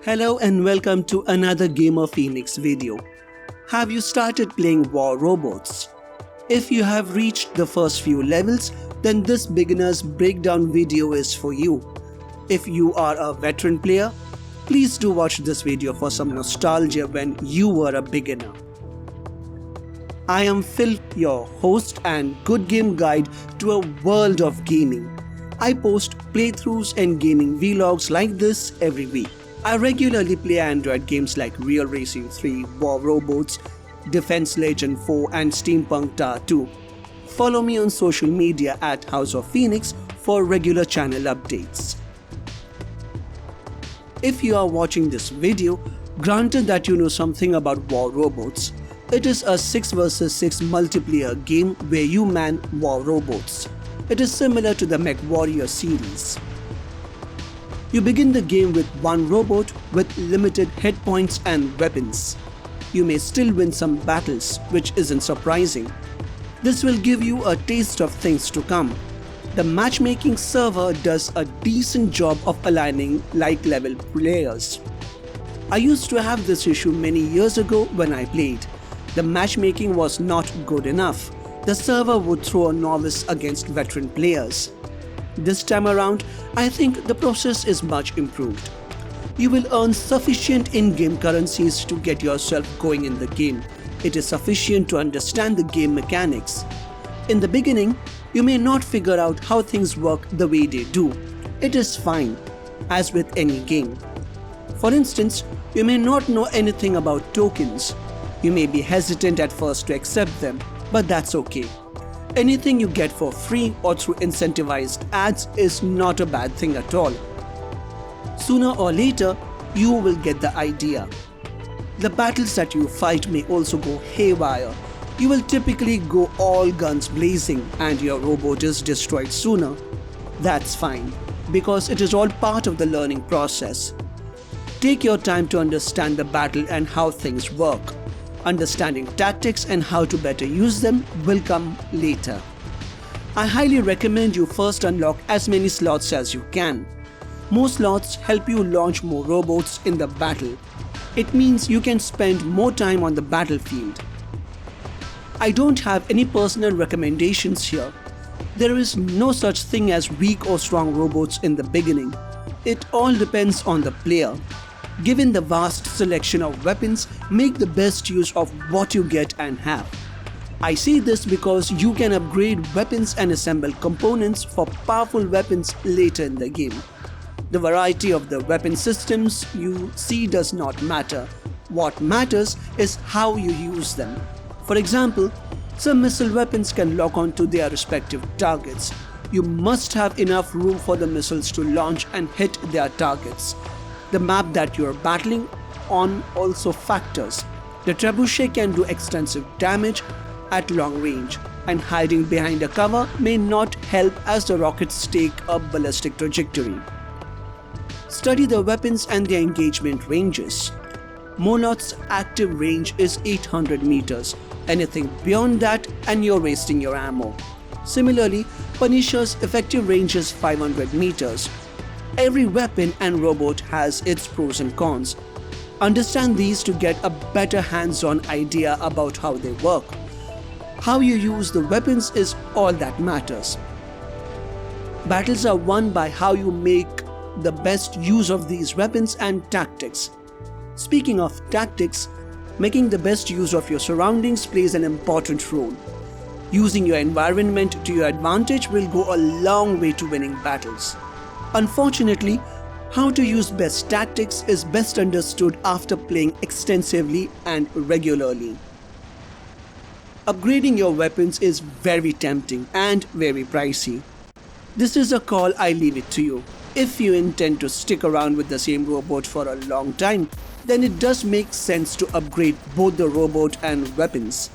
Hello and welcome to another Gamer Phoenix video. Have you started playing War Robots? If you have reached the first few levels, then this beginner's breakdown video is for you. If you are a veteran player, please do watch this video for some nostalgia when you were a beginner. I am Phil, your host and good game guide to a world of gaming. I post playthroughs and gaming vlogs like this every week. I regularly play Android games like Real Racing 3, War Robots, Defense Legend 4 and Steampunk Tower 2. Follow me on social media at House of Phoenix for regular channel updates. If you are watching this video, granted that you know something about War Robots, it is a 6 vs 6 multiplayer game where you man war robots. It is similar to the Mechwarrior series. You begin the game with one robot with limited hit points and weapons. You may still win some battles, which isn't surprising. This will give you a taste of things to come. The matchmaking server does a decent job of aligning like-level players. I used to have this issue many years ago when I played. The matchmaking was not good enough. The server would throw a novice against veteran players. This time around, I think the process is much improved. You will earn sufficient in-game currencies to get yourself going in the game. It is sufficient to understand the game mechanics. In the beginning, you may not figure out how things work the way they do. It is fine, as with any game. For instance, you may not know anything about tokens. You may be hesitant at first to accept them, but that's okay. Anything you get for free or through incentivized ads is not a bad thing at all. Sooner or later, you will get the idea. The battles that you fight may also go haywire. You will typically go all guns blazing and your robot is destroyed sooner. That's fine, because it is all part of the learning process. Take your time to understand the battle and how things work. Understanding tactics and how to better use them will come later. I highly recommend you first unlock as many slots as you can. More slots help you launch more robots in the battle. It means you can spend more time on the battlefield. I don't have any personal recommendations here. There is no such thing as weak or strong robots in the beginning. It all depends on the player. Given the vast selection of weapons, make the best use of what you get and have. I say this because you can upgrade weapons and assemble components for powerful weapons later in the game. The variety of the weapon systems you see does not matter. What matters is how you use them. For example, some missile weapons can lock onto their respective targets. You must have enough room for the missiles to launch and hit their targets. The map that you are battling on also factors. The trebuchet can do extensive damage at long range, and hiding behind a cover may not help as the rockets take a ballistic trajectory. Study the weapons and their engagement ranges. Moloth's active range is 800 meters. Anything beyond that and you're wasting your ammo. Similarly, Punisher's effective range is 500 meters. Every weapon and robot has its pros and cons. Understand these to get a better hands-on idea about how they work. How you use the weapons is all that matters. Battles are won by how you make the best use of these weapons and tactics. Speaking of tactics, making the best use of your surroundings plays an important role. Using your environment to your advantage will go a long way to winning battles. Unfortunately, how to use best tactics is best understood after playing extensively and regularly. Upgrading your weapons is very tempting and very pricey. This is a call I leave it to you. If you intend to stick around with the same robot for a long time, then it does make sense to upgrade both the robot and weapons.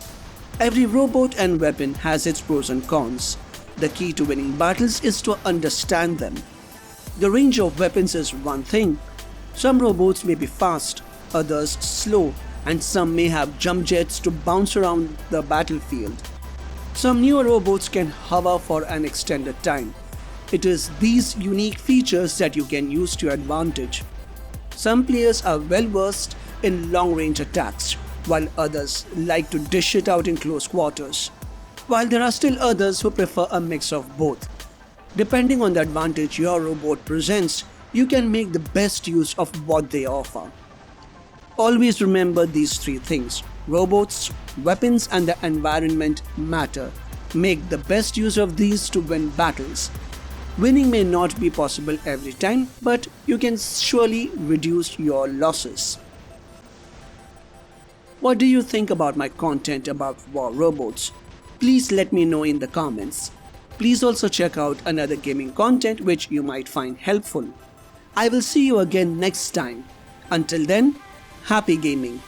Every robot and weapon has its pros and cons. The key to winning battles is to understand them. The range of weapons is one thing. Some robots may be fast, others slow, and some may have jump jets to bounce around the battlefield. Some newer robots can hover for an extended time. It is these unique features that you can use to your advantage. Some players are well versed in long range attacks, while others like to dish it out in close quarters. While there are still others who prefer a mix of both. Depending on the advantage your robot presents, you can make the best use of what they offer. Always remember these three things: robots, weapons, and the environment matter. Make the best use of these to win battles. Winning may not be possible every time, but you can surely reduce your losses. What do you think about my content about war robots? Please let me know in the comments. Please also check out another gaming content which you might find helpful. I will see you again next time. Until then, happy gaming.